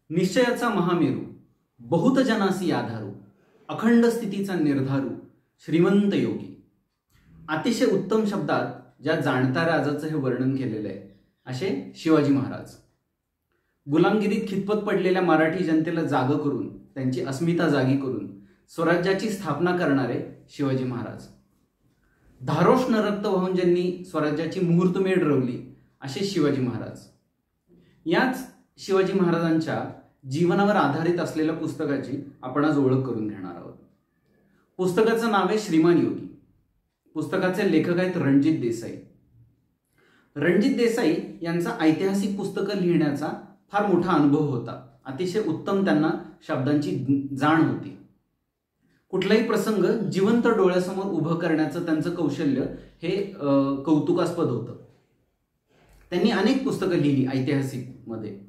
निश्चयाचा महामेरू, बहुत जनासी आधारू, अखंड स्थितीचा निर्धारू, श्रीमंत योगी. अतिशय उत्तम शब्दात ज्या जाणत्या राजाचं हे वर्णन केलेलं आहे असे शिवाजी महाराज. गुलामगिरीत खितपत पडलेल्या मराठी जनतेला जागं करून त्यांची अस्मिता जागी करून स्वराज्याची स्थापना करणारे शिवाजी महाराज. धारोष्ण रक्त वाहून ज्यांनी स्वराज्याची मुहूर्तमेढ रवली असे शिवाजी महाराज. याच शिवाजी महाराजांच्या जीवनावर आधारित असलेल्या पुस्तकाची आपण आज ओळख करून घेणार आहोत. पुस्तकाचं नाव आहे श्रीमान योगी. पुस्तकाचे लेखक आहेत रणजित देसाई. रणजित देसाई यांचा ऐतिहासिक पुस्तकं लिहिण्याचा फार मोठा अनुभव होता. अतिशय उत्तम त्यांना शब्दांची जाण होती. कुठलाही प्रसंग जिवंत डोळ्यासमोर उभं करण्याचं त्यांचं कौशल्य हे कौतुकास्पद होतं. त्यांनी अनेक पुस्तकं लिहिली ऐतिहासिक मध्ये.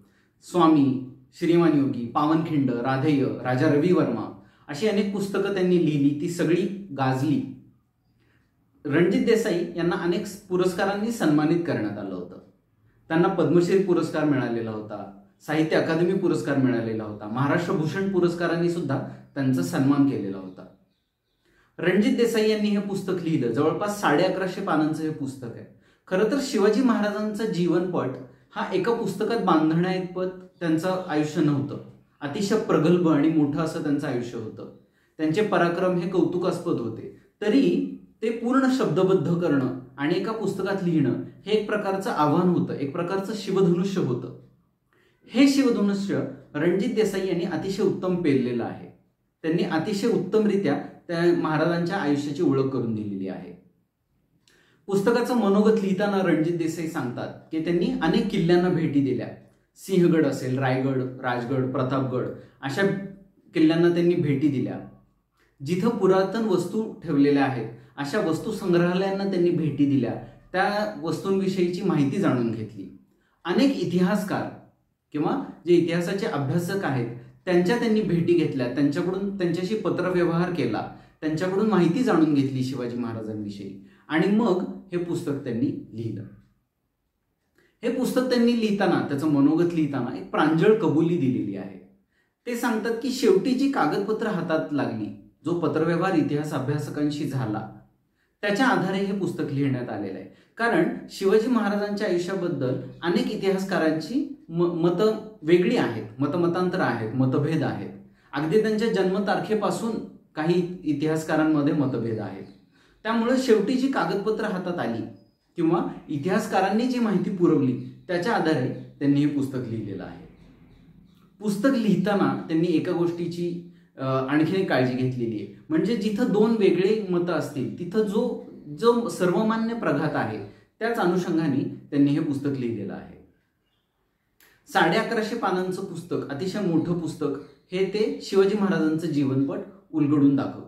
स्वामी, श्रीमान योगी, पावनखिंड, राधेय, राजा रवी वर्मा अशी अनेक पुस्तकं त्यांनी लिहिली. ती सगळी गाजली. रणजित देसाई यांना अनेक पुरस्कारांनी सन्मानित करण्यात आलं होतं. त्यांना पद्मश्री पुरस्कार मिळालेला होता, साहित्य अकादमी पुरस्कार मिळालेला होता, महाराष्ट्र भूषण पुरस्कारांनी सुद्धा त्यांचा सन्मान केलेला होता. रणजित देसाई यांनी हे पुस्तक लिहिलं. जवळपास 1150 पानांचं हे पुस्तक आहे. खरं तर शिवाजी महाराजांचं जीवनपट हा एका पुस्तकात बांधण्याइतपत त्यांचं आयुष्य नव्हतं. अतिशय प्रगल्भ आणि मोठं असं त्यांचं आयुष्य होतं. त्यांचे पराक्रम हे कौतुकास्पद होते. तरी ते पूर्ण शब्दबद्ध करणं आणि एका पुस्तकात लिहिणं हे एक प्रकारचं आव्हान होतं, एक प्रकारचं शिवधनुष्य होतं. हे शिवधनुष्य रणजित देसाई यांनी अतिशय उत्तम पेललेलं आहे. त्यांनी अतिशय उत्तमरित्या त्या महाराजांच्या आयुष्याची ओळख करून दिलेली आहे. पुस्तकाचं मनोगत लिहिताना रणजित देसाई सांगतात की त्यांनी अनेक किल्ल्यांना भेटी दिल्या. सिंहगड असेल, रायगड, राजगड, प्रतापगड अशा किल्ल्यांना त्यांनी भेटी दिल्या. जिथं पुरातन वस्तू ठेवलेल्या आहेत अशा वस्तू संग्रहालयांना त्यांनी भेटी दिल्या. त्या वस्तूंविषयीची माहिती जाणून घेतली. अनेक इतिहासकार किंवा जे इतिहासाचे अभ्यासक आहेत त्यांनी भेटी घेतल्या. त्यांच्याशी पत्रव्यवहार केला. त्यांच्याकडून माहिती जाणून घेतली शिवाजी महाराजांविषयी आणि मग हे पुस्तक त्यांनी लिहिलं. हे पुस्तक त्यांनी लिहिताना, त्याचं मनोगत लिहिताना एक प्रांजळ कबुली दिलेली आहे. ते सांगतात की शेवटी जी कागदपत्र हातात लागली, जो पत्रव्यवहार इतिहास अभ्यासकांशी झाला, त्याच्या आधारे हे पुस्तक लिहिण्यात आलेलं आहे. कारण शिवाजी महाराजांच्या आयुष्याबद्दल अनेक इतिहासकारांची मतं वेगळी आहेत, मतमतांतर आहेत, मतभेद आहेत. अगदी त्यांच्या जन्मतारखेपासून काही इतिहासकारांमध्ये मतभेद आहेत. त्यामुळे शेवटी जी कागदपत्र हातात आली किंवा इतिहासकारांनी जी माहिती पुरवली त्याच्या आधारे त्यांनी हे पुस्तक लिहिलेलं आहे. पुस्तक लिहिताना त्यांनी एका गोष्टीची आणखी एक काळजी घेतलेली आहे. म्हणजे जिथं दोन वेगळे मतं असतील तिथं जो सर्वमान्य प्रघात आहे त्याच अनुषंगाने त्यांनी हे पुस्तक लिहिलेलं आहे. 1150 पानांचं पुस्तक, अतिशय मोठं पुस्तक, हे ते शिवाजी महाराजांचं जीवनपट उलगडून दाखवतात.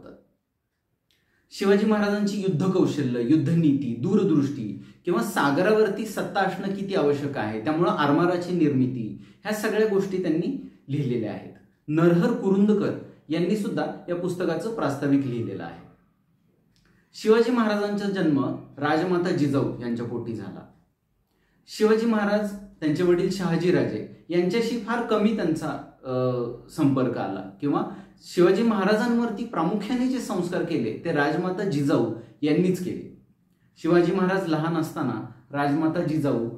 शिवाजी महाराजांची युद्ध कौशल्य, युद्धनीती, दूरदृष्टी किंवा सागरावरती सत्ता असणं किती आवश्यक आहे, त्यामुळे आरमाराची निर्मिती, ह्या सगळ्या गोष्टी त्यांनी लिहिलेल्या आहेत. नरहर कुरुंदकर यांनी सुद्धा या पुस्तकाचं प्रास्ताविक लिहिलेलं आहे. शिवाजी महाराजांचा जन्म राजमाता जिजाऊ यांच्या पोटी झाला. शिवाजी महाराज, त्यांचे वडील शहाजीराजे यांच्याशी फार कमी त्यांचा संपर्क आला किंवा शिवाजी महाराजांवरती प्रामुख्याने जे संस्कार केले ते राजमाता जिजाऊ यांनीच केले. शिवाजी महाराज लहान असताना राजमाता जिजाऊ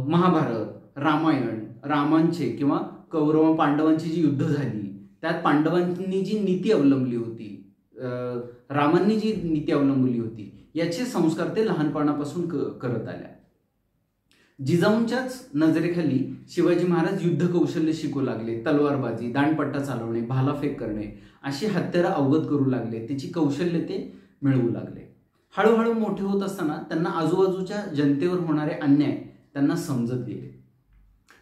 महाभारत, रामायण, रामांचे किंवा कौरव पांडवांची जी युद्ध झाली त्यात पांडवांनी जी नीती अवलंबली होती, रामांनी जी नीती अवलंबली होती, याचे संस्कार ते लहानपणापासून करत आल्या. जिजाऊंच्याच नजरेखाली शिवाजी महाराज युद्ध कौशल्य शिकू लागले. तलवारबाजी, दांडपट्टा चालवणे, भालाफेक करणे अशी हत्यारं अवगत करू लागले. त्याची कौशल्य ते मिळवू लागले. हळूहळू मोठे होत असताना त्यांना आजूबाजूच्या जनतेवर होणारे अन्याय त्यांना समजत गेले.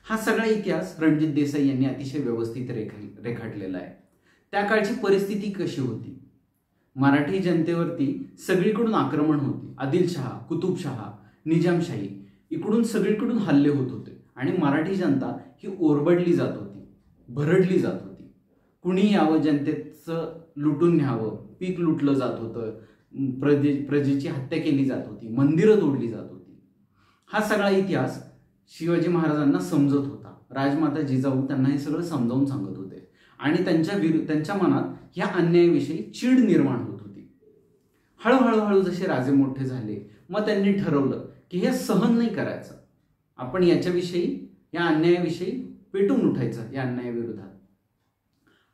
हा सगळा इतिहास रणजित देसाई यांनी अतिशय व्यवस्थित रेखाटलेला आहे. त्या काळची परिस्थिती कशी होती? मराठी जनतेवरती सगळीकडून आक्रमण होते. आदिलशहा, कुतुबशहा, निजामशाही इकडून सगळीकडून हल्ले होत होते आणि मराठी जनता ही ओरबडली जात होती, भरडली जात होती. कुणी यावं, जनतेचं लुटून न्यावं, पीक लुटलं जात होतं, प्रजेची हत्या केली जात होती, मंदिरं तोडली जात होती. हा सगळा इतिहास शिवाजी महाराजांना समजत होता. राजमाता जिजाऊ त्यांना हे सगळं समजावून सांगत होते आणि त्यांच्या मनात या अन्यायाविषयी चीड निर्माण होत होती. हळूहळू जसे राजे मोठे झाले मग त्यांनी ठरवलं की हे सहन नाही करायचं, आपण याच्याविषयी, या अन्यायाविषयी पेटून उठायचं या अन्यायाविरोधात.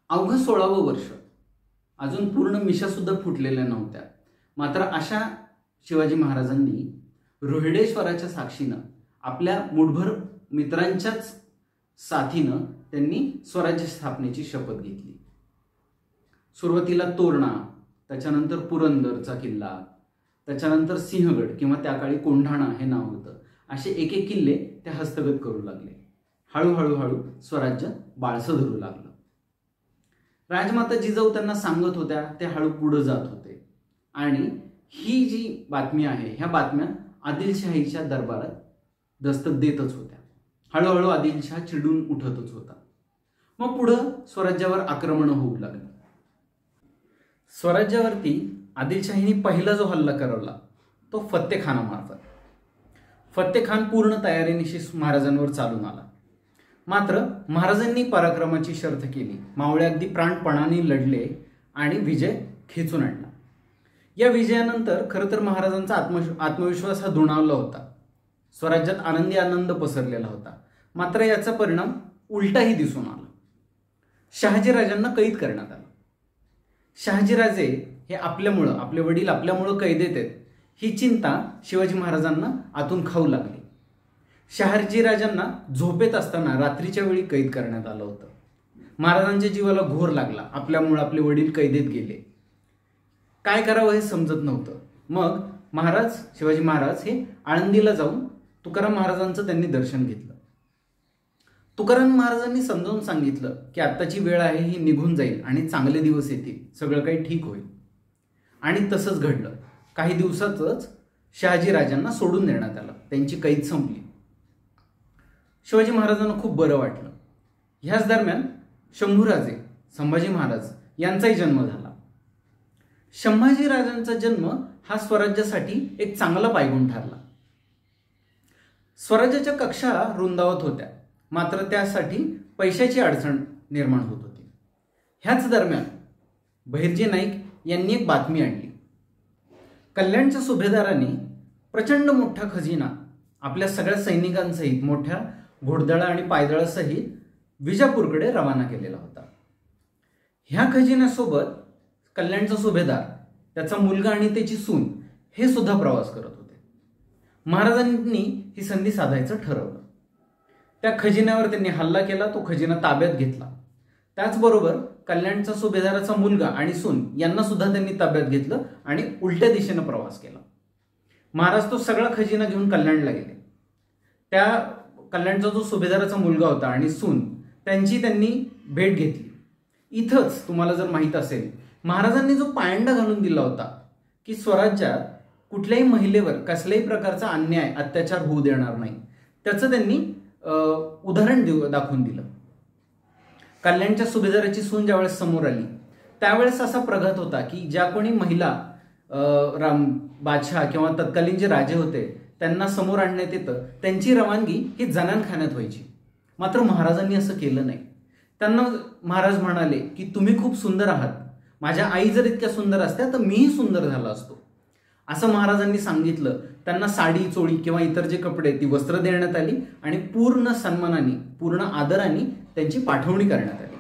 अवघं 16वं वर्ष, अजून पूर्ण मिशा सुद्धा फुटलेल्या नव्हत्या. मात्र अशा शिवाजी महाराजांनी रोहिडेश्वराच्या साक्षीनं, आपल्या मुठभर मित्रांच्याच साथीनं त्यांनी स्वराज्य स्थापनेची शपथ घेतली. सुरुवातीला तोरणा, त्याच्यानंतर पुरंदरचा किल्ला, त्याच्यानंतर सिंहगड किंवा त्या काळी कोंढाणा हे नाव होतं, असे एक एक किल्ले ते हस्तगत करू लागले. हळूहळू स्वराज्य बाळसं धरू लागलं. राजमाता जिजाऊ त्यांना सांगत होत्या, ते हळू पुढे जात होते आणि ही जी बातमी आहे, ह्या बातम्या आदिलशाहीच्या दरबारात दस्तक देतच होत्या. हळूहळू आदिलशाह चिडून उठतच होता. मग पुढं स्वराज्यावर आक्रमण होऊ लागली. स्वराज्यावरती आदिलशाहीने पहिला जो हल्ला करवला तो फत्तेखानामार्फत. फत्तेखान पूर्ण तयारीनिशी महाराजांवर चालून आला. मात्र महाराजांनी पराक्रमाची शर्थ केली. मावळे अगदी प्राणपणाने लढले आणि विजय खेचून आणला. या विजयानंतर खरं तर महाराजांचा आत्मविश्वास हा दुणावला होता. स्वराज्यात आनंदी आनंद पसरलेला होता. मात्र याचा परिणाम उलटाही दिसून आला. शहाजीराजांना कैद करण्यात आलं. शहाजीराजे हे आपल्यामुळं, आपले वडील आपल्यामुळं कैदेत आहेत, ही चिंता शिवाजी महाराजांना आतून खाऊ लागली. शहाजीराजांना झोपेत असताना रात्रीच्या वेळी कैद करण्यात आलं होतं. महाराजांच्या जीवाला घोर लागला. आपल्यामुळं आपले वडील कैदेत गेले, काय करावं हे समजत नव्हतं. मग शिवाजी महाराज हे आळंदीला जाऊन तुकाराम महाराजांचं त्यांनी दर्शन घेतलं. तुकाराम महाराजांनी समजावून सांगितलं की आत्ताची वेळ आहे, ही निघून जाईल आणि चांगले दिवस येतील, सगळं काही ठीक होईल. आणि तसंच घडलं. काही दिवसातच शहाजीराजांना सोडून देण्यात आलं. त्यांची कैद संपली. शिवाजी महाराजांना खूप बरं वाटलं. ह्याच दरम्यान शंभूराजे संभाजी महाराज यांचाही जन्म झाला. संभाजीराजांचा जन्म हा स्वराज्यासाठी एक चांगला पायगुण ठरला. स्वराज्याच्या कक्षा रुंदावत होत्या, मात्र त्यासाठी पैशाची अडचण निर्माण होत होती. ह्याच दरम्यान बहिर्जी नाईक यांनी एक बातमी आणली. कल्याणच्या सुभेदारांनी प्रचंड मोठा खजिना आपल्या सगळ्या सैनिकांसहित, मोठ्या घोडदळा आणि पायदळासहित विजापूरकडे रवाना केलेला होता. ह्या खजिन्यासोबत कल्याणचा सुभेदार, त्याचा मुलगा आणि त्याची सून हे सुद्धा प्रवास करत होते. महाराजांनी ही संधी साधायचं ठरवलं. त्या खजिन्यावर त्यांनी हल्ला केला. तो खजिना ताब्यात घेतला. त्याचबरोबर कल्याणचा सुभेदाराचा मुलगा आणि सून यांना सुद्धा त्यांनी ताब्यात घेतलं आणि उलट्या दिशेनं प्रवास केला. महाराज तो सगळा खजिना घेऊन कल्याणला गेले. त्या कल्याणचा जो सुभेदाराचा मुलगा होता आणि सून, त्यांची त्यांनी भेट घेतली. इथंच तुम्हाला जर माहीत असेल, महाराजांनी जो पायंडा घालून दिला होता की स्वराज्यात कुठल्याही महिलेवर कसल्याही प्रकारचा अन्याय, अत्याचार होऊ देणार नाही, त्याचं त्यांनी उदाहरण दाखवून दिलं. कल्याणच्या सुभेदाराची सून ज्यावेळेस समोर आली त्यावेळेस असा प्रघात होता की ज्या कोणी महिला बादशाह किंवा तत्कालीन जे राजे होते त्यांना समोर आणण्यात येतं, त्यांची रवानगी ही जनानखान्यात व्हायची. मात्र महाराजांनी असं केलं नाही. त्यांना महाराज म्हणाले की तुम्ही खूप सुंदर आहात, माझ्या आई जर इतक्या सुंदर असत्या तर मीही सुंदर झालो असतो, असं महाराजांनी सांगितलं. त्यांना साडी, चोळी किंवा इतर जे कपडे, ती वस्त्र देण्यात आली आणि पूर्ण सन्मानाने, पूर्ण आदराने त्यांची पाठवणी करण्यात आली.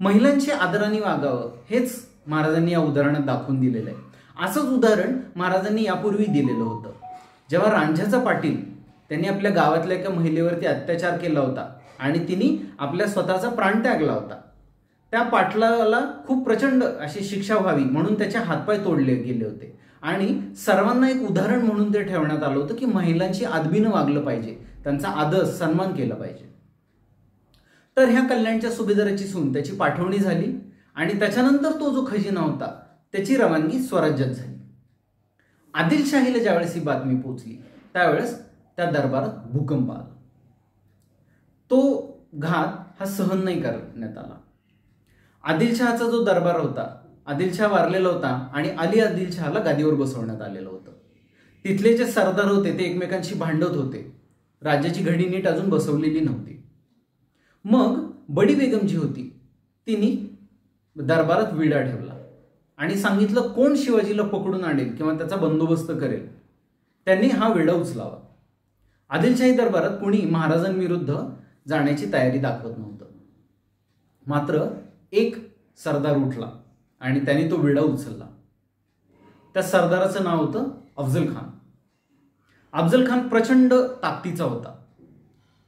महिलांची आदराने वागावं हेच महाराजांनी या उदाहरणात दाखवून दिलेलं आहे. असंच उदाहरण महाराजांनी यापूर्वी दिलेलं होतं. जेव्हा रांझ्याचा पाटील त्यांनी आपल्या गावातल्या एका महिलेवरती अत्याचार केला होता आणि तिने आपल्या स्वतःचा प्राण त्यागला होता, त्या पाटलाला खूप प्रचंड अशी शिक्षा व्हावी म्हणून त्याचे हातपाय तोडले गेले होते आणि सर्वांना एक उदाहरण म्हणून ते ठेवण्यात आलं होतं की महिलांची आदबीनं वागलं पाहिजे, त्यांचा आदर, सन्मान केला पाहिजे. तर ह्या कल्याणच्या सुभेदाराची सून, त्याची पाठवणी झाली आणि त्याच्यानंतर तो जो खजिना होता त्याची रवानगी स्वराज्यात झाली. आदिलशाहीला ज्यावेळेस ही बातमी पोहोचली त्यावेळेस त्या दरबारात भूकंप आला. तो घात हा सहन नाही करण्यात आला. आदिलशहाचा जो दरबार होता, आदिलशाह वारलेला होता आणि अली आदिलशहाला गादीवर बसवण्यात आलेलं होतं. तिथले जे सरदार होते ते एकमेकांशी भांडत होते. राज्याची घडी नीट अजून बसवलेली नव्हती. मग बडी बेगम जी होती तिने दरबारात विडा ठेवला आणि सांगितलं कोण शिवाजीला पकडून आणेल किंवा त्याचा बंदोबस्त करेल त्यांनी हा विडा उचलावा. आदिलशाही दरबारात कुणी महाराजांविरुद्ध जाण्याची तयारी दाखवत नव्हतं. मात्र एक सरदार उठला आणि त्याने तो विडा उचलला. त्या सरदाराचं नाव होतं अफजल खान. अफजल खान प्रचंड ताकदीचा होता,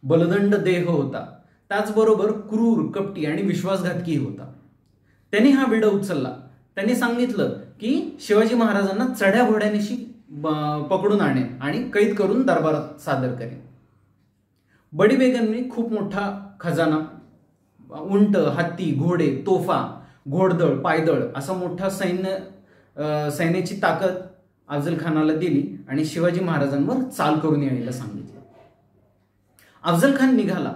बलदंड देह होता, त्याचबरोबर क्रूर, कपटी आणि विश्वासघातकी होता. त्यांनी हा विडा उचलला. त्यांनी सांगितलं की शिवाजी महाराजांना चढ्या घोड्यानिशी पकडून आणेन आणि कैद करून दरबारात सादर करेन. बडी बेगमने खूप मोठा खजाना, उंट, हत्ती, घोडे, तोफा, घोडदळ, पायदळ असा मोठा सैन्याची ताकद अफजल खानाला दिली आणि शिवाजी महाराजांवर चाल करून यायला सांगितलं. अफजल खान निघाला.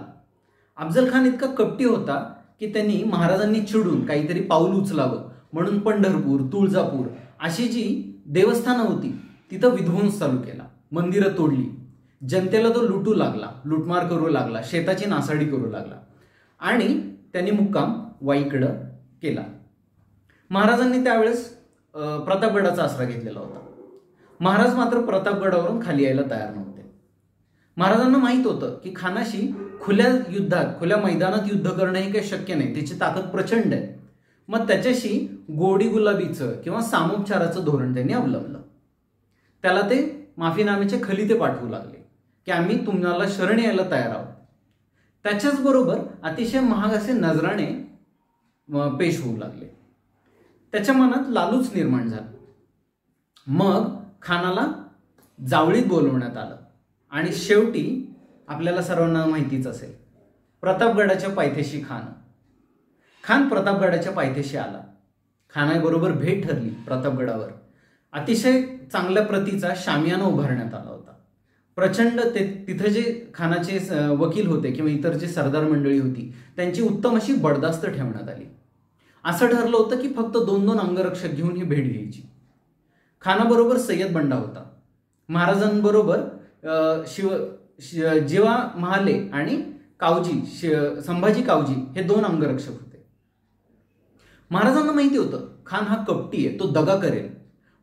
अफजल खान इतका कपटी होता की त्यांनी महाराजांनी चिडून काहीतरी पाऊल उचलावं म्हणून पंढरपूर, तुळजापूर अशी जी देवस्थानं होती तिथं विध्वंस चालू केला, मंदिरं तोडली, जनतेला तो लुटू लागला, लुटमार करू लागला, शेताची नासाडी करू लागला आणि त्यांनी मुक्काम वाईकडं केला. महाराजांनी त्यावेळेस प्रतापगडाचा आसरा घेतलेला होता. महाराज मात्र प्रतापगडावरून खाली यायला तयार नव्हते. महाराजांना माहित होतं की खानाशी खुल्या युद्धात, खुल्या मैदानात युद्ध करणं हे काही शक्य नाही, त्याची ताकद प्रचंड आहे. मग त्याच्याशी गोडी गुलाबीचं किंवा सामोपचाराचं धोरण त्यांनी अवलंबलं. त्याला ते माफीनाम्याचे खलिते पाठवू लागले की आम्ही तुम्हाला शरण यायला तयार आहोत. त्याच्याच बरोबर अतिशय महाग असे नजराणे पेश होऊ लागले. त्याच्या मनात लालूच निर्माण झाला. मग खानाला जावळीत बोलवण्यात आलं आणि शेवटी आपल्याला सर्वांना माहितीच असेल, प्रतापगडाच्या पायथ्याशी खान प्रतापगडाच्या पायथ्याशी आला. खानाबरोबर भेट ठरली. प्रतापगडावर अतिशय चांगल्या प्रतीचा शामियाना उभारण्यात आला होता. प्रचंड तिथे जे खानाचे वकील होते किंवा इतर जे सरदार मंडळी होती त्यांची उत्तम अशी बडदास्त ठेवण्यात आली. असं ठरलं होतं की फक्त 2-2 अंगरक्षक घेऊन ही भेट घ्यायची. खानाबरोबर सय्यद बंडा होता. महाराजांबरोबर जीवा महाले आणि कावजी, संभाजी कावजी हे 2 अंगरक्षक होते. महाराजांना माहिती होतं खान हा कपटी आहे, तो दगा करेल,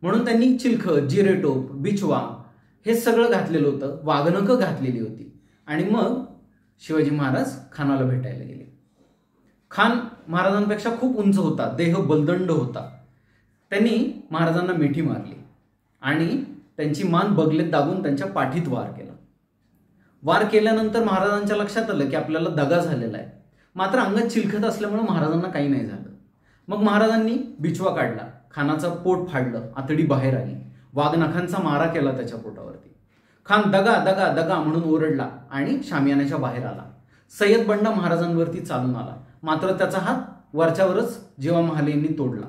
म्हणून त्यांनी चिलखत, जिरेटोप, बिचवा हे सगळं घातलेलं होतं, वाघनखं घातलेली होती. आणि मग शिवाजी महाराज खानाला भेटायला गेले. खान महाराजांपेक्षा खूप उंच होता, देह बलदंड होता. त्यांनी महाराजांना मिठी मारली आणि त्यांची मान बगलेत दाबून त्यांच्या पाठीत वार केला. वार केल्यानंतर महाराजांच्या लक्षात आलं की आपल्याला दगा झालेला आहे. मात्र अंगात चिलखत असल्यामुळे महाराजांना काही नाही झालं. मग महाराजांनी बिचवा काढला, खानाचं पोट फाडलं, आतडी बाहेर आली, वाघनखांचा मारा केला त्याच्या पोटावरती. खान दगा दगा दगा म्हणून ओरडला आणि शामियानाच्या बाहेर आला. सय्यद बंडा महाराजांवरती चालून आला, मात्र त्याचा हात वरच्यावरच जीवा महाले यांनी तोडला.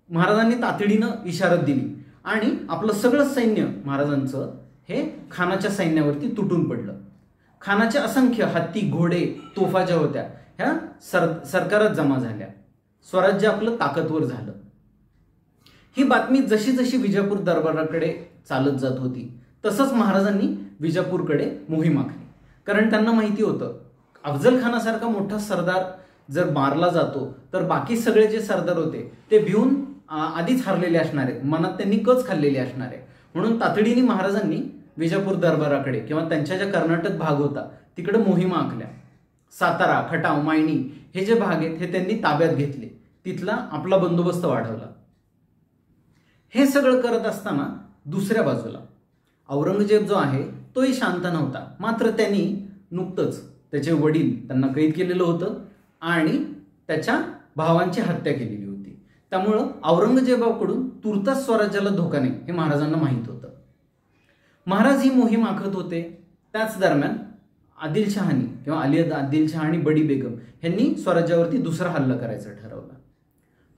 महाराजांनी तातडीनं इशारत दिली आणि आपलं सगळं सैन्य महाराजांचं हे खानाच्या सैन्यावरती तुटून पडलं. खानाच्या असंख्य हत्ती, घोडे, तोफा ज्या होत्या ह्या सरकारात जमा झाल्या. स्वराज्य आपलं ताकदवर झालं. ही बातमी जशी जशी विजापूर दरबाराकडे चालत जात होती तसंच महाराजांनी विजापूरकडे मोहीम आखली. कारण त्यांना माहिती होतं अफजल खानासारखा मोठा सरदार जर मारला जातो तर बाकी सगळे जे सरदार होते ते भिवून आधीच हरलेले असणार आहेत, मनात त्यांनी कच खाल्लेली असणार आहे. म्हणून तातडीने महाराजांनी विजापूर दरबाराकडे किंवा त्यांच्या ज्या कर्नाटक भाग होता तिकडे मोहिमा आखल्या. सातारा, खटाव, मायणी हे जे भाग आहेत हे त्यांनी ताब्यात घेतले, तिथला आपला बंदोबस्त वाढवला. हे सगळं करत असताना दुसऱ्या बाजूला औरंगजेब जो आहे तोही शांत नव्हता. मात्र त्यांनी नुकतंच त्याचे वडील त्यांना कैद केलेलं होतं आणि त्याच्या भावांची हत्या केलेली होती. त्यामुळं औरंगजेबाकडून तुर्तास स्वराज्याला धोका नाही हे महाराजांना माहीत होतं. महाराज ही मोहीम आखत होते. त्याच दरम्यान आदिलशहानी किंवा आदिलशहा आणि बडी बेगम यांनी स्वराज्यावरती दुसरा हल्ला करायचा ठरवला.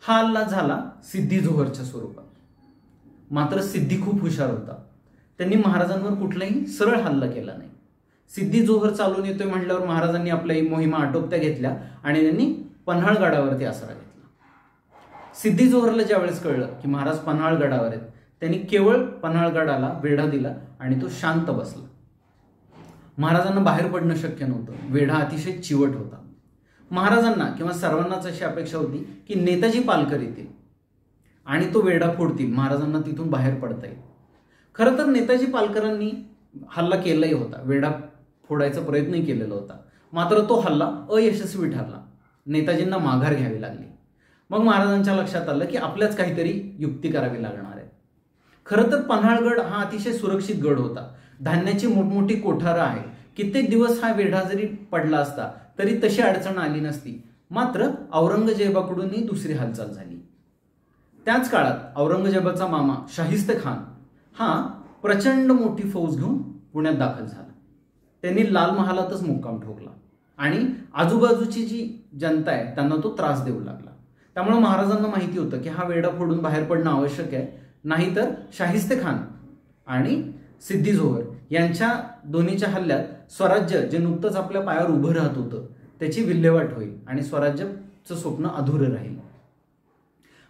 हा हल्ला झाला सिद्दी जोहरच्या स्वरूपात. मात्र सिद्दी खूप हुशार होता. त्यांनी महाराजांवर कुठलाही सरळ हल्ला केला नाही. सिद्दी जोहर चालून येतोय म्हटल्यावर महाराजांनी आपल्या मोहिमा आटोपत्या घेतल्या आणि त्यांनी पन्हाळगडावरती आसरा घेतला. सिद्दी जोहरला ज्यावेळेस कळलं की महाराज पन्हाळगडावर आहेत, त्यांनी केवळ पन्हाळगडाला वेढा दिला आणि तो शांत बसला. महाराजांना बाहेर पडणं शक्य नव्हतं. वेढा अतिशय चिवट होता. महाराजांना किंवा सर्वांनाच अशी अपेक्षा होती की नेताजी पालकर येतील आणि तो वेढा फोडतील, महाराजांना तिथून बाहेर पडता येईल. खरं तर नेताजी पालकरांनी हल्ला केलाही होता, वेढा फोडायचा प्रयत्नही केलेला होता. मात्र तो हल्ला अयशस्वी ठरला. नेताजींना माघार घ्यावी लागली. मग महाराजांच्या लक्षात आलं की आपल्याच काहीतरी युक्ती करावी लागणार आहे. खरं तर पन्हाळगड हा अतिशय सुरक्षित गड होता. धान्याची मोठमोठी कोठारं आहे. कित्येक दिवस हा वेढा जरी पडला असता तरी तशी अडचण आली नसती. मात्र औरंगजेबाकडूनही दुसरी हालचाल झाली. त्याच काळात औरंगजेबाचा मामा शाहिस्ते खान हा प्रचंड मोठी फौज घेऊन पुण्यात दाखल झाला. त्यांनी लाल महालातच मुक्काम ठोकला आणि आजूबाजूची जी जनता आहे त्यांना तो त्रास देऊ लागला. त्यामुळे महाराजांना माहिती होतं की हा वेढा फोडून बाहेर पडणं आवश्यक आहे, नाहीतर शाहिस्ते खान आणि सिद्दी जोहर यांच्या दोन्हीच्या हल्ल्यात स्वराज्य जे नुकतंच आपल्या पायावर उभं राहत होतं त्याची विल्हेवाट होईल आणि स्वराज्याचं स्वप्न अधुरं राहील.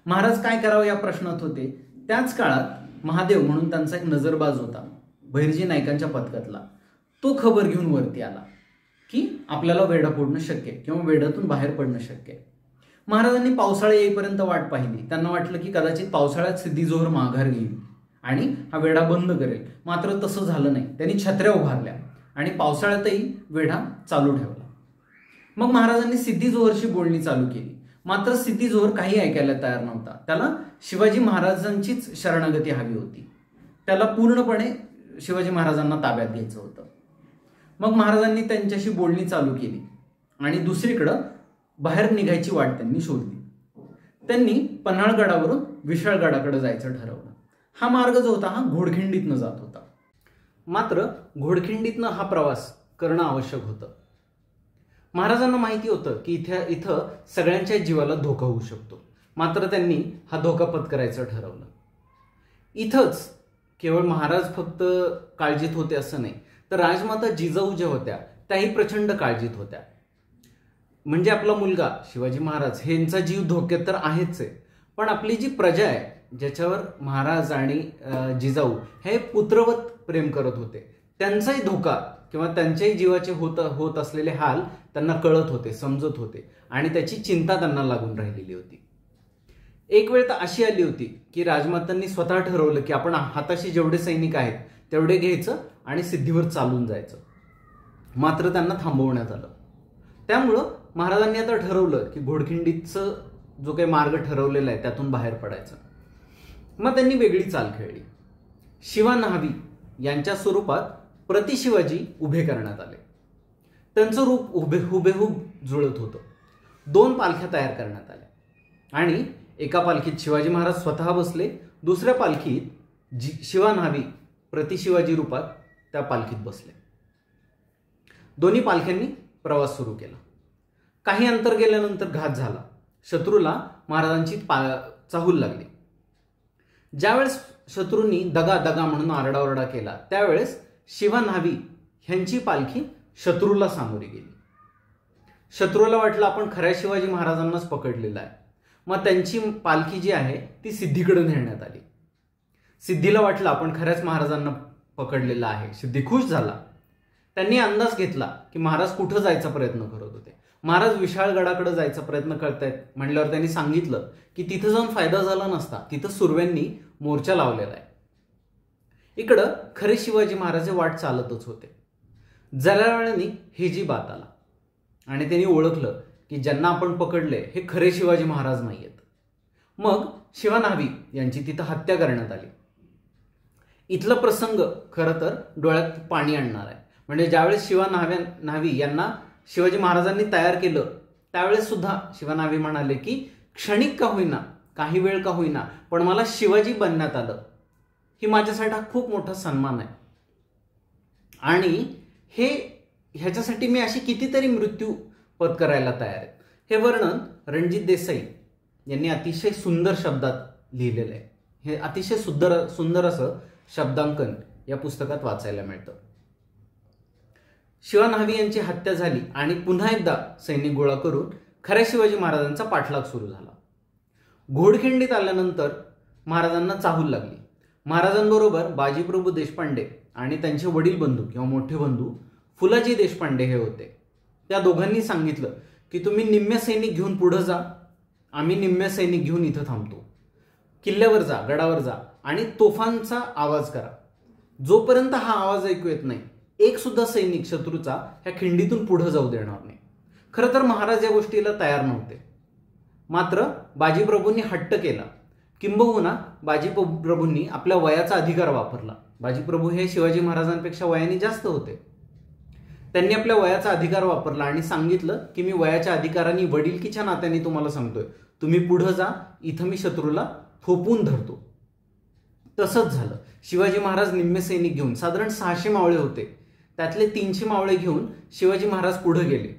महाराज काय करावं या प्रश्नात होते. त्याच काळात महादेव म्हणून त्यांचा एक नजरबाज होता, भैरजी नाईकांच्या पथकातला. तो खबर घेऊन वरती आला की आपल्याला वेढा फोडणं शक्य आहे किंवा वेढ्यातून बाहेर पडणं शक्य आहे. महाराजांनी पावसाळा येईपर्यंत वाट पाहिली. त्यांना वाटलं की कदाचित पावसाळ्यात सिद्दी जोहर माघार घेईल आणि हा वेढा बंद करेल. मात्र तसं झालं नाही. त्यांनी छत्र्या उभारल्या आणि पावसाळ्यातही वेढा चालू ठेवला. मग महाराजांनी सिद्दी जोहरशी बोलणी चालू केली. मात्र सिद्दी जोहर काही ऐकायला तयार नव्हता. त्याला शिवाजी महाराजांचीच शरणागती हवी होती. त्याला पूर्णपणे शिवाजी महाराजांना ताब्यात घ्यायचं होतं. मग महाराजांनी त्यांच्याशी बोलणी चालू केली आणि दुसरीकडं बाहेर निघायची वाट त्यांनी शोधली. त्यांनी पन्हाळगडावरून विशाळगडाकडे जायचं ठरवलं. हा मार्ग जो होता हा घोडखिंडीतनं जात होता. मात्र घोडखिंडीतनं हा प्रवास करणं आवश्यक होतं. महाराजांना माहिती होतं की इथं सगळ्यांच्या जीवाला धोका होऊ शकतो. मात्र त्यांनी हा धोका पत्करायचं ठरवलं. इथंच केवळ महाराज फक्त काळजीत होते असं नाही, तर राजमाता जिजाऊ ज्या होत्या त्याही प्रचंड काळजीत होत्या. म्हणजे आपला मुलगा शिवाजी महाराज यांचा जीव धोक्यात तर आहेच आहे, पण आपली जी प्रजा आहे ज्याच्यावर महाराज आणि जिजाऊ हे पुत्रवत प्रेम करत होते त्यांचाही धोका किंवा त्यांच्याही जीवाचे होत असलेले हाल त्यांना कळत होते, समजत होते आणि त्याची चिंता त्यांना लागून राहिलेली होती. एक वेळ तर अशी आली होती की राजमातांनी स्वतः ठरवलं की आपण हाताशी जेवढे सैनिक आहेत तेवढे घ्यायचं आणि सिद्धीवर चालून जायचं. मात्र त्यांना थांबवण्यात आलं. त्यामुळं महाराजांनी आता ठरवलं की घोडखिंडीचं जो काही मार्ग ठरवलेला आहे त्यातून बाहेर पडायचं. मग त्यांनी वेगळी चाल खेळली. शिवा न्हावी यांच्या स्वरूपात प्रतिशिवाजी उभे करण्यात आले. त्यांचं रूप हुबेहूब जुळत होतं. 2 पालख्या तयार करण्यात आल्या आणि एका पालखीत शिवाजी महाराज स्वतः बसले, दुसऱ्या पालखीत शिवा न्हावी प्रतिशिवाजी रूपात त्या पालखीत बसले. दोन्ही पालख्यांनी प्रवास सुरू केला. काही अंतर गेल्यानंतर घात झाला. शत्रूला महाराजांची चाहूल लागली. ज्यावेळेस शत्रूंनी दगा दगा म्हणून आरडाओरडा केला त्यावेळेस शिवा न्हावी ह्यांची पालखी शत्रूला सामोरी गेली. शत्रूला वाटलं आपण खऱ्या शिवाजी महाराजांनाच पकडलेलं आहे. मग त्यांची पालखी जी आहे ती सिद्धीकडे नेण्यात आली. सिद्धीला वाटलं आपण खऱ्याच महाराजांना पकडलेलं आहे. सिद्धी खुश झाला. त्यांनी अंदाज घेतला की महाराज कुठं जायचा प्रयत्न करत होते. महाराज विशाळगडाकडे जायचा प्रयत्न करतायत म्हणल्यावर त्यांनी सांगितलं की तिथं जाऊन फायदा झाला नसता, तिथं सुरव्यांनी मोर्चा लावलेला आहे. इकडं खरे शिवाजी महाराज वाट चालतच होते. जरा वेळाने हेजी बात आला आणि त्यांनी ओळखलं की ज्यांना आपण पकडले हे खरे शिवाजी महाराज नाहीयेत. मग शिवा न्हावी यांची तिथं हत्या करण्यात आली. इथला प्रसंग खरं तर डोळ्यात पाणी आणणार आहे. म्हणजे ज्यावेळेस शिवा न्हावी यांना शिवाजी महाराजांनी तयार केलं त्यावेळेस सुद्धा शिवा न्हावी म्हणाले की क्षणिक का होईना, काही वेळ का होईना, पण मला शिवाजी बनण्यात आलं, ही माझ्यासाठी खूप मोठा सन्मान आहे आणि ह्याच्यासाठी मी अशी कितीतरी मृत्यू पत्करायला तयार आहे. हे वर्णन रणजित देसाई यांनी अतिशय सुंदर शब्दात लिहिलेलं आहे. हे अतिशय सुंदर असं शब्दांकन या पुस्तकात वाचायला मिळतं. शिवा न्हावी यांची हत्या झाली आणि पुन्हा एकदा सैनिक गोळा करून खऱ्या शिवाजी महाराजांचा पाठलाग सुरू झाला. घोडखिंडीत आल्यानंतर महाराजांना चाहूल लागली. महाराजांबरोबर बाजीप्रभू देशपांडे आणि त्यांचे वडील बंधू किंवा मोठे बंधू फुलाजी देशपांडे हे होते. त्या दोघांनी सांगितलं की तुम्ही निम्मे सैनिक घेऊन पुढे जा, आम्ही निम्मे सैनिक घेऊन इथं थांबतो. किल्ल्यावर जा, गडावर जा आणि तोफांचा आवाज करा. जोपर्यंत हा आवाज ऐकू येत नाही एक सुद्धा सैनिक शत्रूचा ह्या खिंडीतून पुढे जाऊ देणार नाही. खरं तर महाराज या गोष्टीला तयार नव्हते. मात्र बाजीप्रभूंनी हट्ट केला. किंबहुना बाजीप्रभूंनी आपल्या वयाचा अधिकार वापरला. बाजीप्रभू हे शिवाजी महाराजांपेक्षा वयाने जास्त होते. त्यांनी आपल्या वयाचा अधिकार वापरला आणि सांगितलं की मी वयाच्या अधिकाराने वडिलकीच्या नात्याने तुम्हाला सांगतोय, तुम्ही पुढे जा, इथं मी शत्रूला थोपून धरतो. तसंच झालं. शिवाजी महाराज निम्मे सैनिक घेऊन, साधारण 600 मावळे होते, त्यातले 300 मावळे घेऊन शिवाजी महाराज पुढे गेले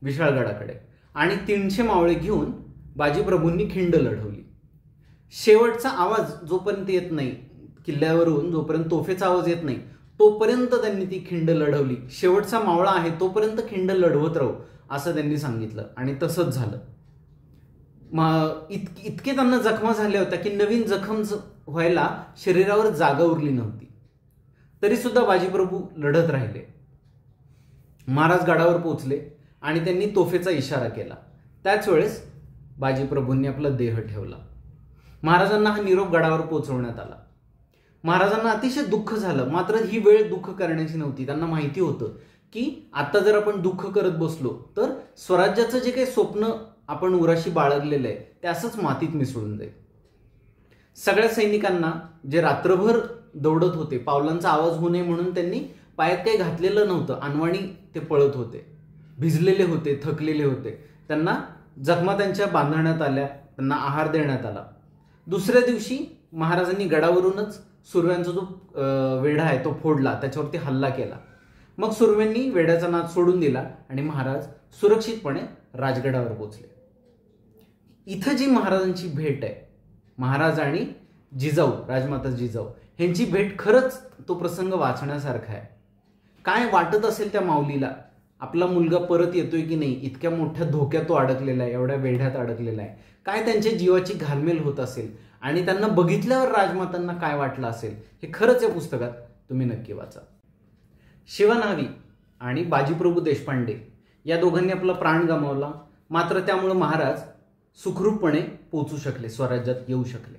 विशाळगडाकडे आणि 300 मावळे घेऊन बाजीप्रभूंनी खिंड लढवली. शेवटचा आवाज जोपर्यंत येत नाही, किल्ल्यावरून जोपर्यंत तोफेचा आवाज येत नाही तोपर्यंत त्यांनी ती खिंड लढवली. शेवटचा मावळा आहे तोपर्यंत खिंड लढवत राहू असं त्यांनी सांगितलं आणि तसंच झालं. इतके त्यांना जखमा झाल्या होत्या की नवीन जखम व्हायला शरीरावर जागा उरली नव्हती. तरी सुद्धा बाजीप्रभू लढत राहिले. महाराज गडावर पोहोचले आणि त्यांनी तोफेचा इशारा केला. त्याच वेळेस बाजीप्रभूंनी आपला देह ठेवला. महाराजांना हा निरोप गडावर पोहोचवण्यात आला. महाराजांना अतिशय दुःख झालं. मात्र ही वेळ दुःख करण्याची नव्हती. त्यांना माहिती होतं की आता जर आपण दुःख करत बसलो तर स्वराज्याचं जे काही स्वप्न आपण उराशी बाळगलेलं आहे ते असंच मातीत मिसळून जाईल. सगळ्या सैनिकांना जे रात्रभर दौडत होते, पावलांचा आवाज होऊ नये म्हणून त्यांनी पायात काही घातलेलं नव्हतं, अनवाणी ते पळत होते, भिजलेले होते, थकलेले होते. त्यांना जखमा त्यांच्या बांधण्यात आल्या, त्यांना आहार देण्यात आला. दुसऱ्या दिवशी महाराजांनी गडावरूनच सुरव्यांचा जो वेढा आहे तो फोडला, त्याच्यावरती हल्ला केला. मग सुरव्यांनी वेढ्याचा नाद सोडून दिला आणि महाराज सुरक्षितपणे राजगडावर पोहोचले. इथं जी महाराजांची भेट आहे, महाराज आणि जिजाऊ, राजमाता जिजाऊ ह्यांची भेट, खरंच तो प्रसंग वाचण्यासारखा आहे. काय वाटत असेल त्या माऊलीला, आपला मुलगा परत येतोय की नाही, इतक्या मोठ्या धोक्यात तो अडकलेला आहे, एवढ्या वेढ्यात अडकलेला आहे, काय त्यांच्या जीवाची घालमेल होत असेल आणि त्यांना बघितल्यावर राजमातांना काय वाटलं असेल, हे खरंच या पुस्तकात तुम्ही नक्की वाचा. शिवा न्हावी आणि बाजीप्रभू देशपांडे या दोघांनी आपला प्राण गमावला. मात्र त्यामुळे महाराज सुखरूपपणे पोचू शकले, स्वराज्यात येऊ शकले.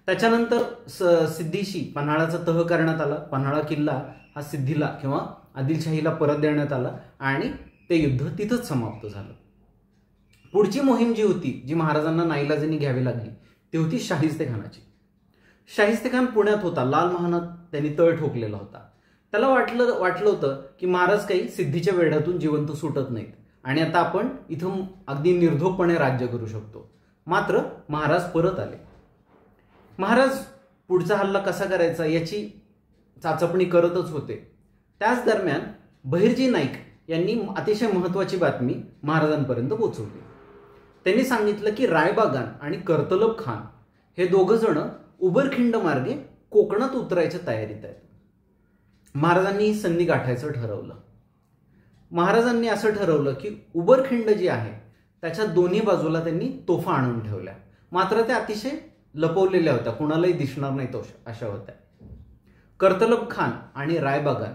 त्याच्यानंतर सिद्धीशी पन्हाळाचा तह करण्यात आला. पन्हाळा किल्ला हा सिद्धीला किंवा आदिलशाहीला परत देण्यात आला आणि ते युद्ध तिथंच समाप्त झालं. पुढची मोहीम जी होती, जी महाराजांना नाईलाजाने घ्यावी लागली, ती होती शाहिस्तेखानाची. शाहिस्तेखान पुण्यात होता. लाल महालात त्यांनी तळ ठोकलेला होता. त्याला वाटलं होतं की महाराज काही सिद्धीच्या वेढ्यातून जिवंत सुटत नाहीत आणि आता आपण इथं अगदी निर्धोकपणे राज्य करू शकतो. मात्र महाराज परत आले. महाराज पुढचा हल्ला कसा करायचा याची चाचपणी करतच होते. त्याच दरम्यान बहिर्जी नाईक यांनी अतिशय महत्वाची बातमी महाराजांपर्यंत पोहोचवली. त्यांनी सांगितलं की रायबागान आणि कर्तलब खान हे दोघं जण उबरखिंड मार्गे कोकणात उतरायच्या तयारीत आहेत. महाराजांनी ही संधी गाठायचं ठरवलं. महाराजांनी असं ठरवलं की उबरखिंड जी आहे त्याच्या दोन्ही बाजूला त्यांनी तोफा आणून ठेवल्या. मात्र त्या अतिशय लपवलेल्या होत्या, कुणालाही दिसणार नाहीत अशा होत्या. कर्तलब खान आणि रायबागान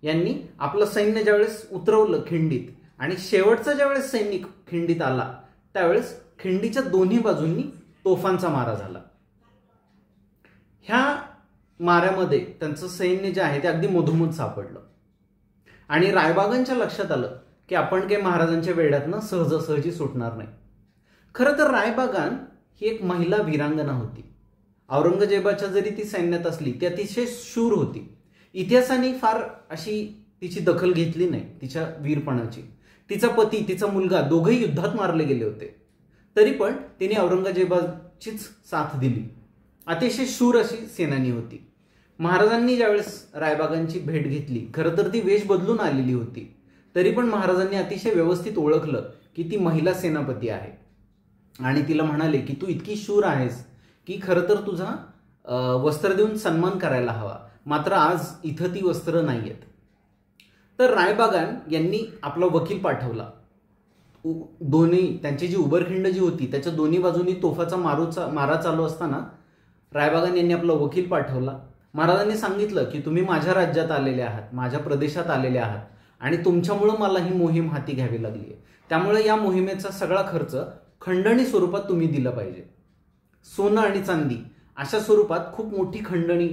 यांनी आपलं सैन्य ज्यावेळेस उतरवलं खिंडीत आणि शेवटचा ज्यावेळेस सैनिक खिंडीत आला त्यावेळेस खिंडीच्या दोन्ही बाजूंनी तोफांचा मारा झाला. ह्या माऱ्यामध्ये त्यांचं सैन्य जे आहे ते अगदी मधोमध सापडलं आणि रायबागांच्या लक्षात आलं की आपण काही महाराजांच्या वेढ्यातनं सहजासहजी सुटणार नाही. खरं तर रायबागान ही एक महिला वीरांगना होती. औरंगजेबाच्या जरी ती सैन्यात असली ती अतिशय शूर होती. इतिहासाने फार अशी तिची दखल घेतली नाही तिच्या वीरपणाची. तिचा पती, तिचा मुलगा दोघेही युद्धात मारले गेले होते. तरी पण तिने औरंगजेबाचीच साथ दिली. अतिशय शूर अशी सेनानी होती. महाराजांनी ज्यावेळेस रायबागांची भेट घेतली, खरं तर ती वेश बदलून आलेली होती, तरी पण महाराजांनी अतिशय व्यवस्थित ओळखलं की ती महिला सेनापती आहे आणि तिला म्हणाले की तू इतकी शूर आहेस की खरं तर तुझा वस्त्र देऊन सन्मान करायला हवा, मात्र आज इथं ती वस्त्र नाही आहेत. तर रायबागान यांनी आपला वकील पाठवला. दोन्ही त्यांची जी उबरखिंड जी होती त्याच्या दोन्ही बाजूनी तोफाचा मारा चालू असताना रायबागान यांनी आपला वकील पाठवला. महाराजांनी सांगितलं की तुम्ही माझ्या राज्यात आलेले आहात, माझ्या प्रदेशात आलेले आहात आणि तुमच्यामुळं मला ही मोहीम हाती घ्यावी लागली आहे. त्यामुळे या मोहिमेचा सगळा खर्च खंडणी स्वरूपात तुम्ही दिला पाहिजे. सोनं आणि चांदी अशा स्वरूपात खूप मोठी खंडणी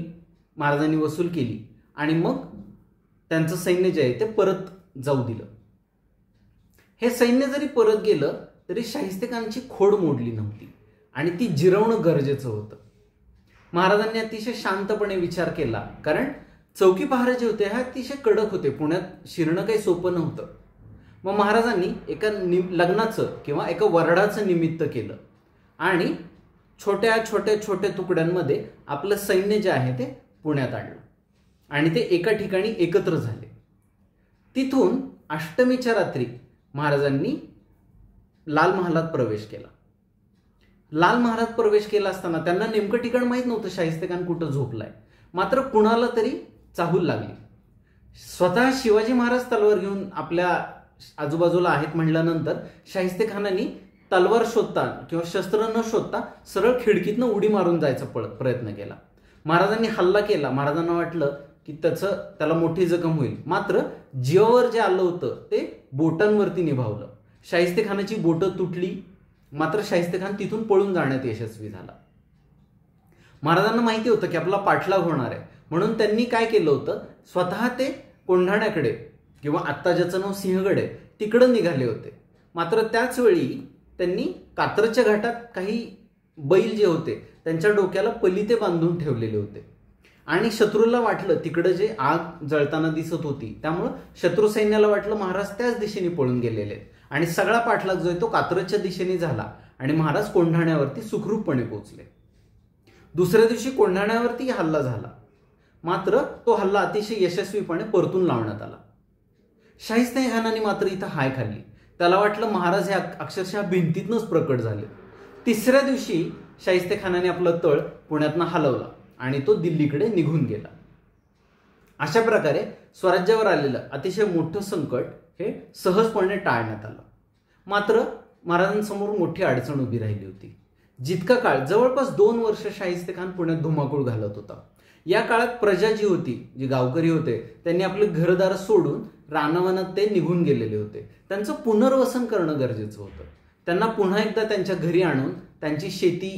महाराजांनी वसूल केली आणि मग त्यांचं सैन्य जे आहे ते परत जाऊ दिलं. हे सैन्य जरी परत गेलं तरी शाहिस्तेखानची खोड मोडली नव्हती आणि ती जिरवणं गरजेचं होतं. महाराजांनी अतिशय शांतपणे विचार केला, कारण चौकी पहारे जे होते हे अतिशय कडक होते. पुण्यात शिरणं काही सोपं नव्हतं. मग महाराजांनी एका लग्नाचं किंवा एका वरडाचं निमित्त केलं आणि छोट्या छोट्या छोट्या तुकड्यांमध्ये आपलं सैन्य जे आहे ते पुण्यात आणलं आणि ते एका ठिकाणी एकत्र झाले. तिथून अष्टमीच्या रात्री महाराजांनी लाल महालात प्रवेश केला. लाल महालात प्रवेश केला असताना त्यांना नेमकं ठिकाण माहीत नव्हतं शाहिस्तेखान कुठं झोपलाय. मात्र कुणाला तरी चाहूल लागली. स्वतः शिवाजी महाराज तलवार घेऊन आपल्या आजूबाजूला आहेत म्हणल्यानंतर शाहिस्तेखानांनी तलवार शोधता किंवा शस्त्र न शोधता सरळ खिडकीतनं उडी मारून जायचा प्रयत्न केला. महाराजांनी हल्ला केला. महाराजांना वाटलं की त्याला मोठी जखम होईल. मात्र जीवावर जे आलं होतं ते बोटांवरती निभावलं. शाहिस्तेखानाची बोटं तुटली. मात्र शाहिस्तेखान तिथून पळून जाण्यात यशस्वी झाला. महाराजांना माहिती होतं की आपला पाठलाग होणार आहे, म्हणून त्यांनी काय केलं होतं, स्वतः ते कोंढाण्याकडे किंवा आत्ता ज्याचं नाव सिंहगड आहे तिकडं निघाले होते. मात्र त्याच वेळी त्यांनी कात्रजच्या घाटात काही बैल जे होते त्यांच्या डोक्याला पलिते बांधून ठेवलेले होते आणि शत्रूला वाटलं तिकडं जे आग जळताना दिसत होती त्यामुळं शत्रू सैन्याला वाटलं महाराज त्याच दिशेने पळून गेलेले आहेत आणि सगळा पाठलाग जो आहे तो कात्रजच्या दिशेने झाला आणि महाराज कोंढाण्यावरती सुखरूपपणे पोहोचले. दुसऱ्या दिवशी कोंढाण्यावरती हल्ला झाला. मात्र तो हल्ला अतिशय यशस्वीपणे परतून लावण्यात आला. शाहिस्तेखानाने मात्र इथं हाय खाल्ली. त्याला वाटलं महाराज हे अक्षरशः भिंतीतनंच प्रकट झाले. तिसऱ्या दिवशी शाहिस्तेखानाने आपलं तळ पुण्यातनं हलवला आणि तो दिल्लीकडे निघून गेला. अशा प्रकारे स्वराज्यावर आलेलं अतिशय मोठं संकट हे सहजपणे टाळण्यात आलं. मात्र महाराजांसमोर मोठी अडचण उभी राहिली होती. जितका काळ जवळपास 2 वर्ष शाहिस्तेखान पुण्यात धुमाकूळ घालत होता. या काळात प्रजा जी होती, जी गावकरी होते, त्यांनी आपले घरदार सोडून रानावनात ते निघून गेलेले होते. त्यांचं पुनर्वसन करणं गरजेचं होतं. त्यांना पुन्हा एकदा त्यांच्या घरी आणून त्यांची शेती,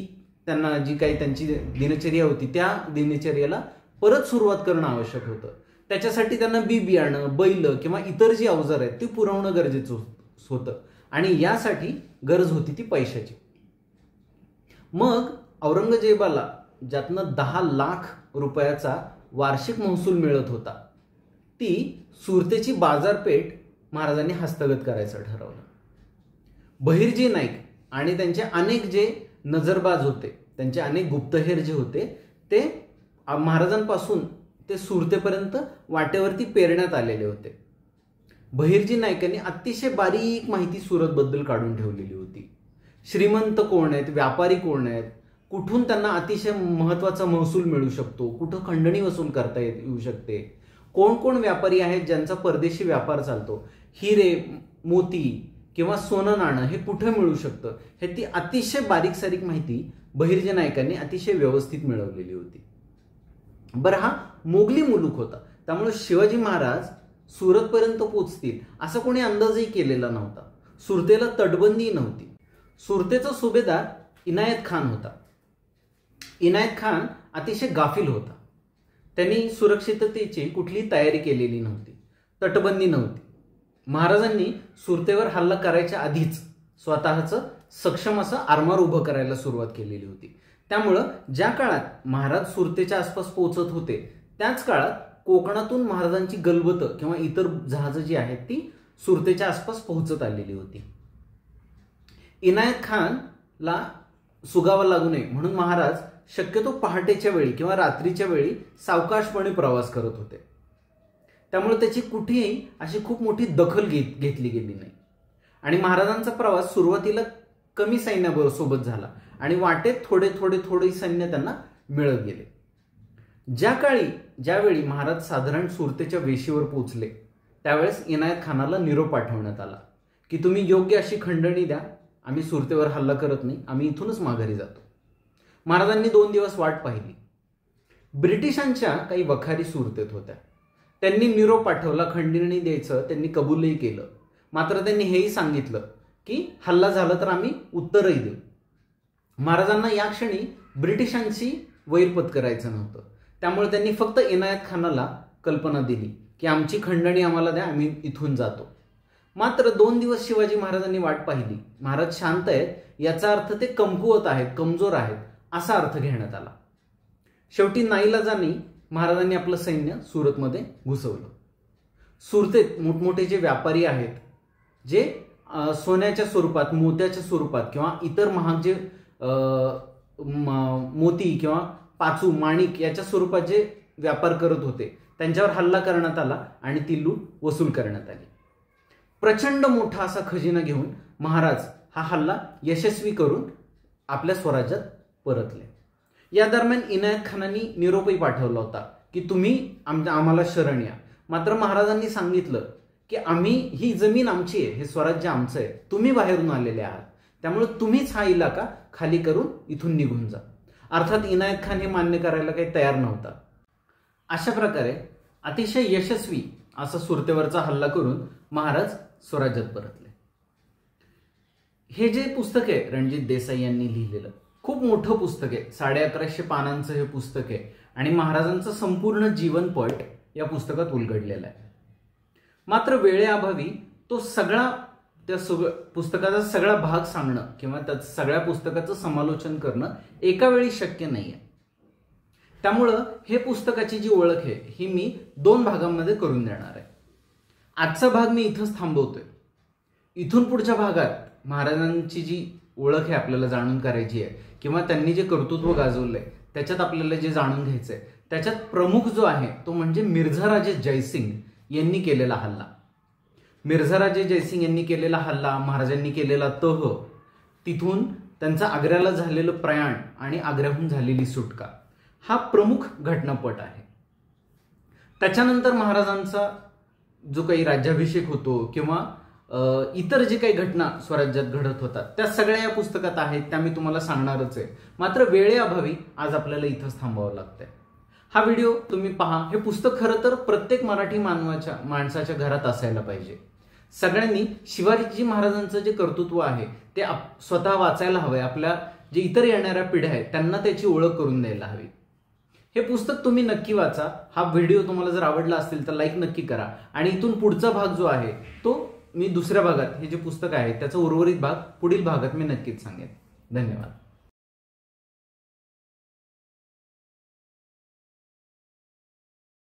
त्यांना जी काही त्यांची दिनचर्या होती त्या दिनचर्याला परत सुरुवात करणं आवश्यक होतं. त्याच्यासाठी त्यांना बियाणं, बैल किंवा इतर जी अवजार आहेत ती पुरवणं गरजेचं होतं आणि यासाठी गरज होती ती पैशाची. मग औरंगजेबाला ज्यातनं 10 लाख रुपयाचा वार्षिक महसूल मिळत होता ती सुरतेची बाजारपेठ महाराजांनी हस्तगत करायचं ठरवलं. बहिर्जी नाईक आणि त्यांचे अनेक जे नजरबाज होते, त्यांचे अनेक गुप्तहेर जे होते ते महाराजांपासून ते सुरतेपर्यंत वाटेवरती पेरण्यात आलेले होते. बहिर्जी नाईकांनी अतिशय बारीक माहिती सुरतबद्दल काढून ठेवलेली होती. श्रीमंत कोण आहेत, व्यापारी कोण आहेत, कुठून त्यांना अतिशय महत्वाचा महसूल मिळू शकतो, कुठं खंडणी वसूल करता येऊ शकते, कोण कोण व्यापारी आहेत ज्यांचा परदेशी व्यापार चालतो, हिरे मोती किंवा सोनं नाणं हे कुठं मिळू शकतं, हे ती अतिशय बारीक सारीक माहिती बहिर्जी नाईकांनी अतिशय व्यवस्थित मिळवलेली होती. बरं, हा मोगली मुलूक होता, त्यामुळे शिवाजी महाराज सुरतपर्यंत पोहोचतील असा कोणी अंदाजही केलेला नव्हता. सुरतेला तटबंदी नव्हती. सुरतेचा सुभेदार इनायत खान होता. इनायत खान अतिशय गाफील होता. त्यांनी सुरक्षिततेची कुठलीही तयारी केलेली नव्हती, तटबंदी नव्हती. महाराजांनी सुरतेवर हल्ला करायच्या आधीच स्वतःचं सक्षम असं आरमार उभं करायला सुरुवात केलेली होती. त्यामुळं ज्या काळात महाराज सुरतेच्या आसपास पोहोचत होते त्याच काळात कोकणातून महाराजांची गलबतं किंवा इतर जहाजं जी आहेत ती सुरतेच्या आसपास पोहोचत आलेली होती. इनायत खानला सुगावा लागू नये म्हणून महाराज शक्यतो पहाटेच्या वेळी किंवा रात्रीच्या वेळी सावकाशपणे प्रवास करत होते. त्यामुळे त्याची कुठेही अशी खूप मोठी दखल घेतली गेली नाही आणि महाराजांचा प्रवास सुरुवातीला कमी सैन्याबरोबर सोबत झाला आणि वाटेत थोडे थोडे थोडे सैन्य त्यांना मिळत गेले. ज्यावेळी महाराज साधारण सुरतेच्या वेशीवर पोहोचले त्यावेळेस इनायत खानाला निरोप पाठवण्यात आला की तुम्ही योग्य अशी खंडणी द्या, आम्ही सुरतेवर हल्ला करत नाही, आम्ही इथूनच माघारी जातो. महाराजांनी 2 दिवस वाट पाहिली. ब्रिटिशांच्या काही वखारी सुरतेत होत्या. त्यांनी निरोप पाठवला, खंडणी द्यायचं त्यांनी कबूलही केलं. मात्र त्यांनी हेही सांगितलं की हल्ला झाला तर आम्ही उत्तरही देऊ. महाराजांना या क्षणी ब्रिटिशांशी वैर पत्करायचं नव्हतं. त्यामुळे त्यांनी फक्त इनायत खानाला कल्पना दिली की आमची खंडणी आम्हाला द्या, आम्ही इथून जातो. मात्र 2 दिवस शिवाजी महाराजांनी वाट पाहिली. महाराज शांत आहेत याचा अर्थ ते कमकुवत आहेत, कमजोर आहेत असा अर्थ घेण्यात आला. शेवटी नाईलाजाने महाराजांनी आपलं सैन्य सुरतमध्ये घुसवलं. सुरतेत मोठमोठे जे व्यापारी आहेत, जे सोन्याच्या स्वरूपात, मोत्याच्या स्वरूपात किंवा इतर महाग जे मोती किंवा पाचू, माणिक याच्या स्वरूपात जे व्यापार करत होते, त्यांच्यावर हल्ला करण्यात आला आणि ती लूट वसूल करण्यात आली. प्रचंड मोठा असा खजिना घेऊन महाराज हा हल्ला यशस्वी करून आपल्या स्वराज्यात परतले. या दरम्यान इनायत खानांनी निरोपही पाठवला होता की तुम्ही आम्हाला शरण या. मात्र महाराजांनी सांगितलं की ही जमीन आमची आहे, हे स्वराज्य आमचं आहे, तुम्ही बाहेरून आलेले आहात, त्यामुळे तुम्हीच हा इलाका खाली करून इथून निघून जा. अर्थात इनायत खान हे मान्य करायला काही तयार नव्हता. अशा प्रकारे अतिशय यशस्वी असा सुरतेवरचा हल्ला करून महाराज स्वराज्यात परतले. हे जे पुस्तक आहे रणजित देसाई यांनी लिहिलेलं, खूप मोठं पुस्तक आहे. 1150 पानांचं हे पुस्तक आहे आणि महाराजांचं संपूर्ण जीवनपट या पुस्तकात उलगडलेला आहे. मात्र वेळेअभावी तो त्या पुस्तकाचा सगळा भाग सांगणं किंवा त्या सगळ्या पुस्तकाचं समालोचन करणं एका वेळी शक्य नाहीये. त्यामुळं हे पुस्तकाची जी ओळख आहे ही मी 2 भागांमध्ये करून देणार आहे. आजचा भाग मी इथंच थांबवतोय. इथून पुढच्या भागात महाराजांची जी ओळख आहे आपल्याला जाणून करायची आहे किंवा त्यांनी जे कर्तृत्व गाजवलंय त्याच्यात आपल्याला जे जाणून घ्यायचंय, त्याच्यात प्रमुख जो आहे तो म्हणजे मिर्झाराजे जयसिंग यांनी केलेला हल्ला. मिर्झाराजे जयसिंग यांनी केलेला हल्ला, महाराजांनी केलेला तह, तिथून त्यांचं आग्र्याला झालेलं प्रयाण आणि आग्र्याहून झालेली सुटका, हा प्रमुख घटनापट आहे. त्याच्यानंतर महाराजांचा जो काही राज्याभिषेक होतो किंवा इतर जे काही घटना स्वराज्यात घडत होतात त्या सगळ्या या पुस्तकात आहेत, त्या मी तुम्हाला सांगणारच आहे. मात्र वेळेअभावी आज आपल्याला इथंच थांबावं लागतंय. हा व्हिडिओ तुम्ही पहा. हे पुस्तक खरं तर प्रत्येक मराठी माणसाच्या घरात असायला पाहिजे. सगळ्यांनी शिवाजी महाराजांचं जे कर्तृत्व आहे ते स्वतः वाचायला हवंय. आपल्या जे इतर येणाऱ्या पिढ्या आहेत त्यांना त्याची ओळख करून द्यायला हवी. हे पुस्तक तुम्ही नक्की वाचा. हा व्हिडिओ तुम्हाला जर आवडला असेल तर लाईक नक्की करा आणि इथून पुढचा भाग जो आहे तो मी दुसऱ्या भागात, हे जे पुस्तक आहे त्याचा उर्वरित भाग पुढील भागात मी नक्कीच सांगेन. धन्यवाद.